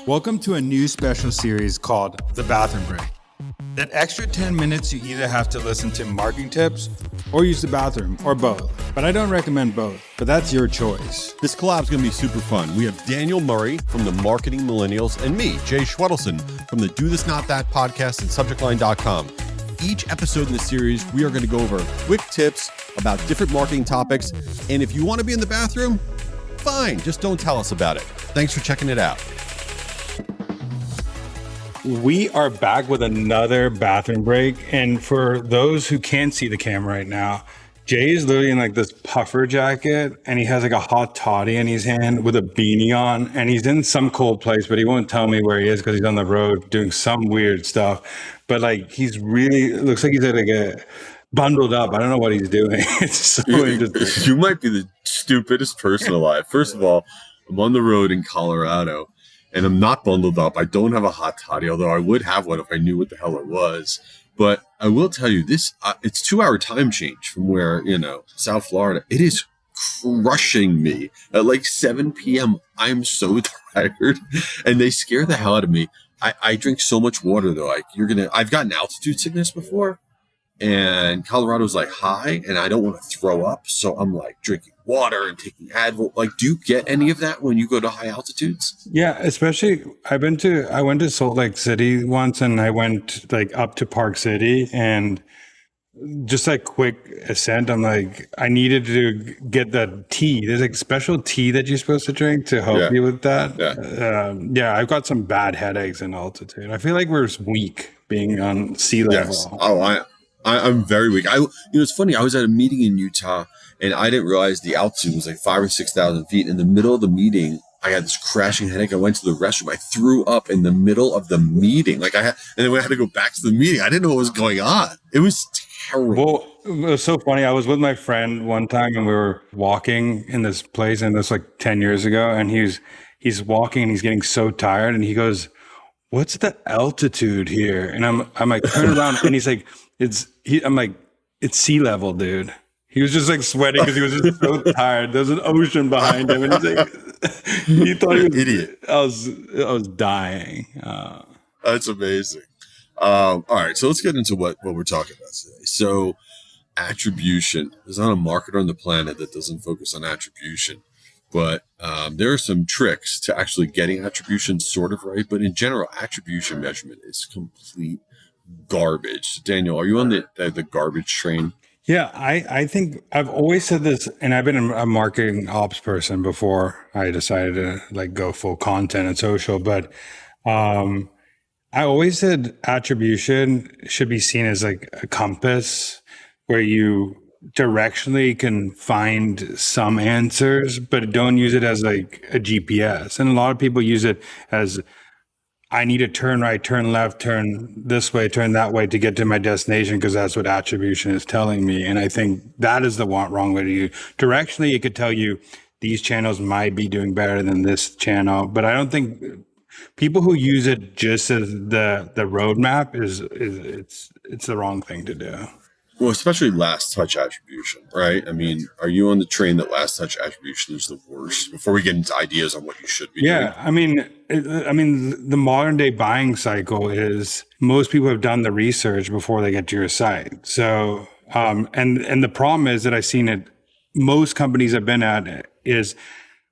Welcome to a new special series called The Bathroom Break. That extra 10 minutes you either have to listen to marketing tips or use the bathroom or both. But I don't recommend both, but that's your choice. This collab is going to be super fun. We have Daniel Murray from the Marketing Millennials and me, Jay Schwedelson from the Do This Not That podcast and subjectline.com. Each episode in the series, we are going to go over quick tips about different marketing topics. And if you want to be in the bathroom, fine, just don't tell us about it. Thanks for checking it out. We are back with another bathroom break. And for those who can't see the camera right now, Jay is literally in like this puffer jacket and he has like a hot toddy in his hand with a beanie on. And he's in some cold place, but he won't tell me where he is because he's on the road doing some weird stuff. But like he's really, looks like he's like a bundled up. I don't know what he's doing. It's so interesting. You might be the stupidest person alive. First of all, I'm on the road in Colorado. And I'm not bundled up. I don't have a hot toddy, although I would have one if I knew what the hell it was. But I will tell you this, it's 2-hour time change from where, South Florida. It is crushing me. At like 7 p.m., I'm so tired. And they scare the hell out of me. I drink so much water, though. Like I've gotten altitude sickness before. And Colorado's like high, and I don't want to throw up. So I'm like drinking water and taking Advil. Like, do you get any of that when you go to high altitudes? Yeah, especially I went to Salt Lake City once, and I went like up to Park City, and just like quick ascent. I'm like, I needed to get the tea. There's like special tea that you're supposed to drink to help you with that. Yeah, I've got some bad headaches in altitude. I feel like we're weak being on sea level. Yes. Oh, I'm very weak. It's funny. I was at a meeting in Utah, and I didn't realize the altitude was like 5,000 or 6,000 feet. In the middle of the meeting, I had this crashing headache. I went to the restroom. I threw up in the middle of the meeting. And then we had to go back to the meeting. I didn't know what was going on. It was terrible. Well, it was so funny. I was with my friend one time, and we were walking in this place, and this like 10 years ago. And he's walking, and he's getting so tired, and he goes, "What's the altitude here?" And I'm like, turn around, and he's like, I'm like, it's sea level, dude. He was just like sweating because he was just so tired. There's an ocean behind him, and he's like, he thought he was an idiot. I was dying. That's amazing. All right, so let's get into what we're talking about today. So, attribution. There's not a marketer on the planet that doesn't focus on attribution, but there are some tricks to actually getting attribution sort of right. But in general, attribution measurement is complete garbage. Daniel, are you on the garbage train? Yeah, I think I've always said this, and I've been a marketing ops person before I decided to like go full content and social, but I always said attribution should be seen as like a compass where you directionally can find some answers, but don't use it as like a GPS. And a lot of people use it as I need to turn right, turn left, turn this way, turn that way to get to my destination because that's what attribution is telling me. And I think that is the wrong way to use. Directionally, it could tell you these channels might be doing better than this channel, but I don't think people who use it just as the roadmap it's the wrong thing to do. Well, especially last touch attribution, right? I mean, are you on the train that last touch attribution is the worst? Before we get into ideas on what you should be doing. I mean, the modern day buying cycle is most people have done the research before they get to your site. So, and the problem is that I've seen it. Most companies I've been at is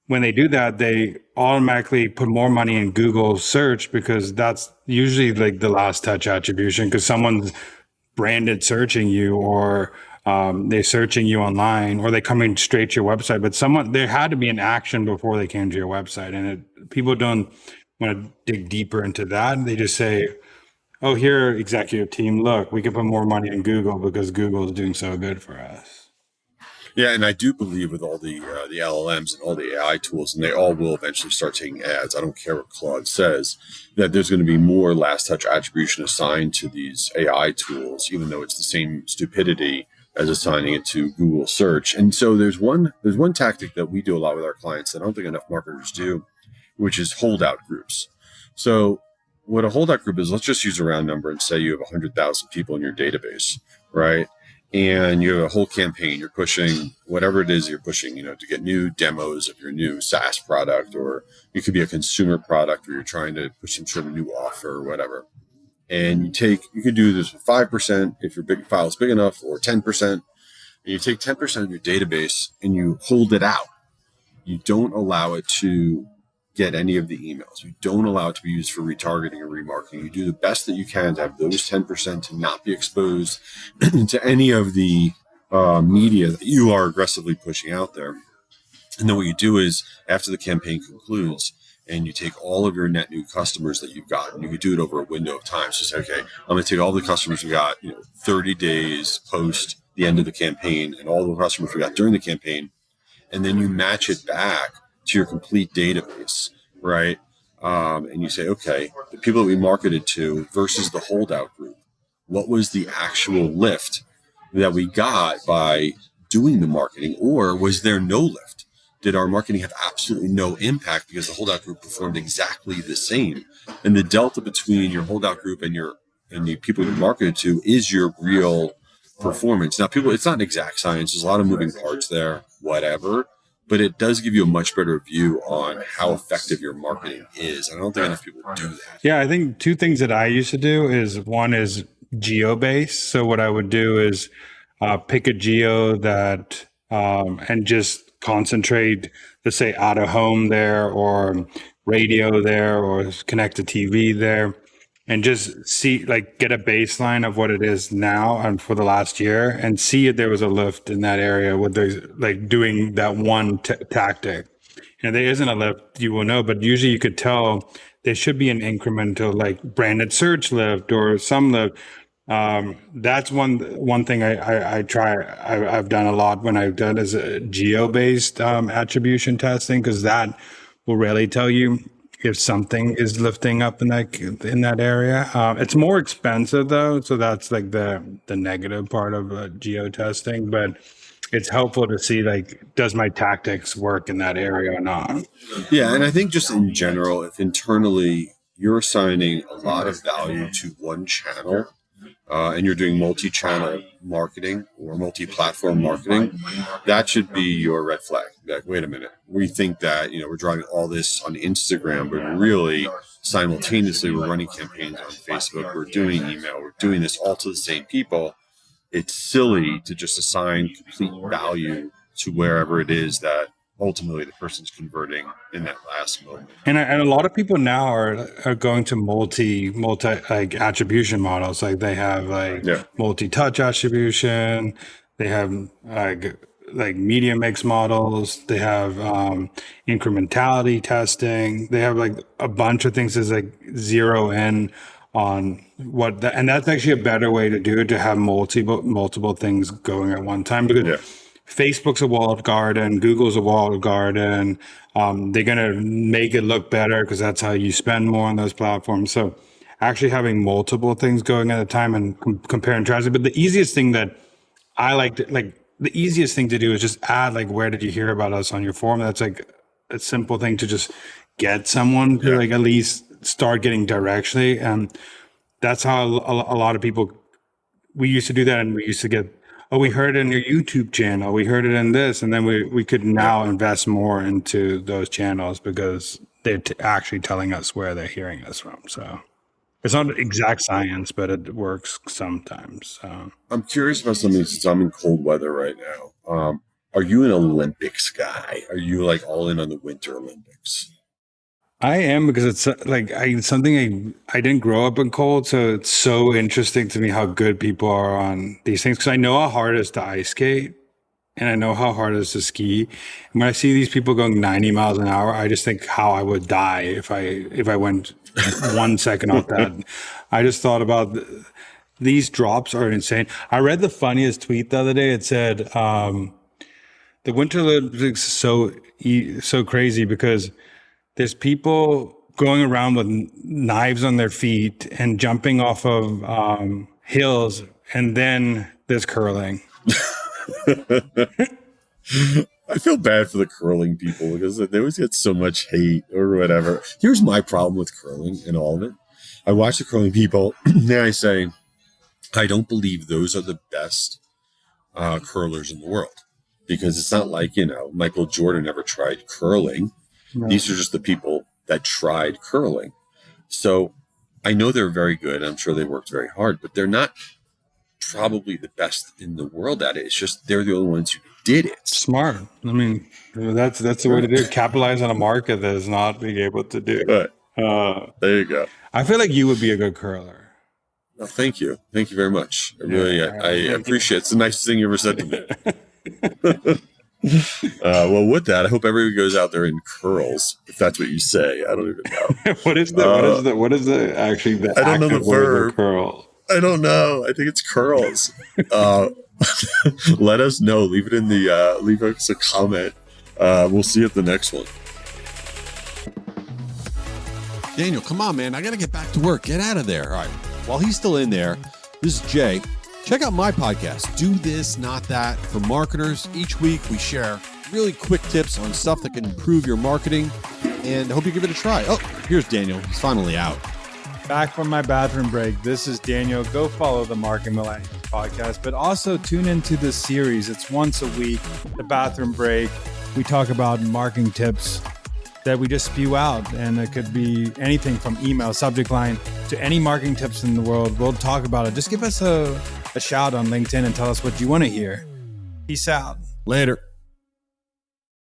when they do that, they automatically put more money in Google search because that's usually like the last touch attribution because someone's branded searching you or they're searching you online or they're coming straight to your website, but there had to be an action before they came to your website. And people don't want to dig deeper into that. They just say, oh, here, executive team, look, we can put more money in Google because Google is doing so good for us. Yeah, and I do believe with all the LLMs and all the AI tools, and they all will eventually start taking ads. I don't care what Claude says, that there's going to be more last touch attribution assigned to these AI tools, even though it's the same stupidity as assigning it to Google search. And so there's one tactic that we do a lot with our clients that I don't think enough marketers do, which is holdout groups. So what a holdout group is, let's just use a round number and say you have 100,000 people in your database, right? and you have a whole campaign. You're pushing whatever it is you're pushing, to get new demos of your new SaaS product, or it could be a consumer product where you're trying to push some sort of new offer or whatever. And you could do this with 5% if your big file is big enough, or 10%. And you take 10% of your database and you hold it out. You don't allow it to get any of the emails. You don't allow it to be used for retargeting or remarketing. You do the best that you can to have those 10% to not be exposed to any of the media that you are aggressively pushing out there. And then what you do is, after the campaign concludes, and you take all of your net new customers that you've gotten, you could do it over a window of time. So say, okay, I'm going to take all the customers we got, 30 days post the end of the campaign, and all the customers we got during the campaign, and then you match it back to your complete database, right? And you say, okay, the people that we marketed to versus the holdout group, what was the actual lift that we got by doing the marketing, or was there no lift? Did our marketing have absolutely no impact because the holdout group performed exactly the same? And the delta between your holdout group and the people you marketed to is your real performance. Now, it's not an exact science. There's a lot of moving parts there, whatever, but it does give you a much better view on how effective your marketing is. I don't think enough people do that. Yeah, I think two things that I used to do is, one is geo-based. So what I would do is pick a geo that and just concentrate, let's say, out of home there, or radio there, or connect to TV there, and just see, get a baseline of what it is now and for the last year, and see if there was a lift in that area with doing that one tactic. And if there isn't a lift, you will know, but usually you could tell there should be an incremental branded search lift or some lift. That's one thing I've done a lot when I've done is a geo-based attribution testing, because that will really tell you if something is lifting up in that area. It's more expensive though, so that's the negative part of geo testing, but it's helpful to see does my tactics work in that area or not. Yeah, and I think just in general, if internally you're assigning a lot of value to one channel, and you're doing multi-channel marketing or multi-platform marketing, that should be your red flag. Wait a minute, we think that we're driving all this on Instagram, but really simultaneously we're running campaigns on Facebook, we're doing email, we're doing this all to the same people. It's silly to just assign complete value to wherever it is that ultimately the person's converting in that last moment. And a lot of people now are going to multi attribution models. They have multi-touch attribution. They have media mix models. They have incrementality testing. They have a bunch of things as zero in on and that's actually a better way to do it, to have multiple things going at one time, because Facebook's a walled garden, Google's a walled garden. They're going to make it look better because that's how you spend more on those platforms. So actually having multiple things going at a time and compare and contrast. But the easiest thing that the easiest thing to do is just add where did you hear about us on your forum? That's a simple thing to just get someone to at least start getting directly. And that's how a lot of people, we used to do that, and we used to get, we heard it in your YouTube channel, we heard it in this, and then we could now invest more into those channels because they're actually telling us where they're hearing us from. So it's not exact science, but it works sometimes. I'm curious about something, since I'm in cold weather right now. Are you an Olympics guy? Are you all in on the Winter Olympics? I am, because it's something I didn't grow up in cold, so it's so interesting to me how good people are on these things, because I know how hard it is to ice skate, and I know how hard it is to ski. And when I see these people going 90 miles an hour, I just think how I would die if I went 1 second off that. I just thought about these drops are insane. I read the funniest tweet the other day. It said the Winter Olympics is so crazy because there's people going around with knives on their feet and jumping off of hills, and then there's curling. I feel bad for the curling people because they always get so much hate or whatever. Here's my problem with curling and all of it. I watch the curling people, and I say, I don't believe those are the best curlers in the world, because it's not like, Michael Jordan ever tried curling. No. These are just the people that tried curling. So I know they're very good. I'm sure they worked very hard, but they're not probably the best in the world at it. It's just they're the only ones who did it. Smart. I mean, that's the way to do it. Capitalize on a market that is not being able to do. Right. There you go. I feel like you would be a good curler. Well, thank you. Thank you very much. I appreciate it. It's the nicest thing you ever said to me. Well, with that, I hope everybody goes out there and curls, if that's what you say. I don't even know. What is the actually the I don't know the verb. Curl? I don't know. I think it's curls. Let us know. Leave it in the leave us a comment. We'll see you at the next one. Daniel, come on, man. I got to get back to work. Get out of there. All right. While he's still in there, this is Jay. Check out my podcast, Do This, Not That, for marketers. Each week we share really quick tips on stuff that can improve your marketing, and I hope you give it a try. Oh, here's Daniel. He's finally out. Back from my bathroom break. This is Daniel. Go follow the Marketing Millennials podcast, but also tune into this series. It's once a week, the bathroom break. We talk about marketing tips that we just spew out, and it could be anything from email, subject line, to any marketing tips in the world. We'll talk about it. Just give us a shout on LinkedIn and tell us what you want to hear. Peace out. Later.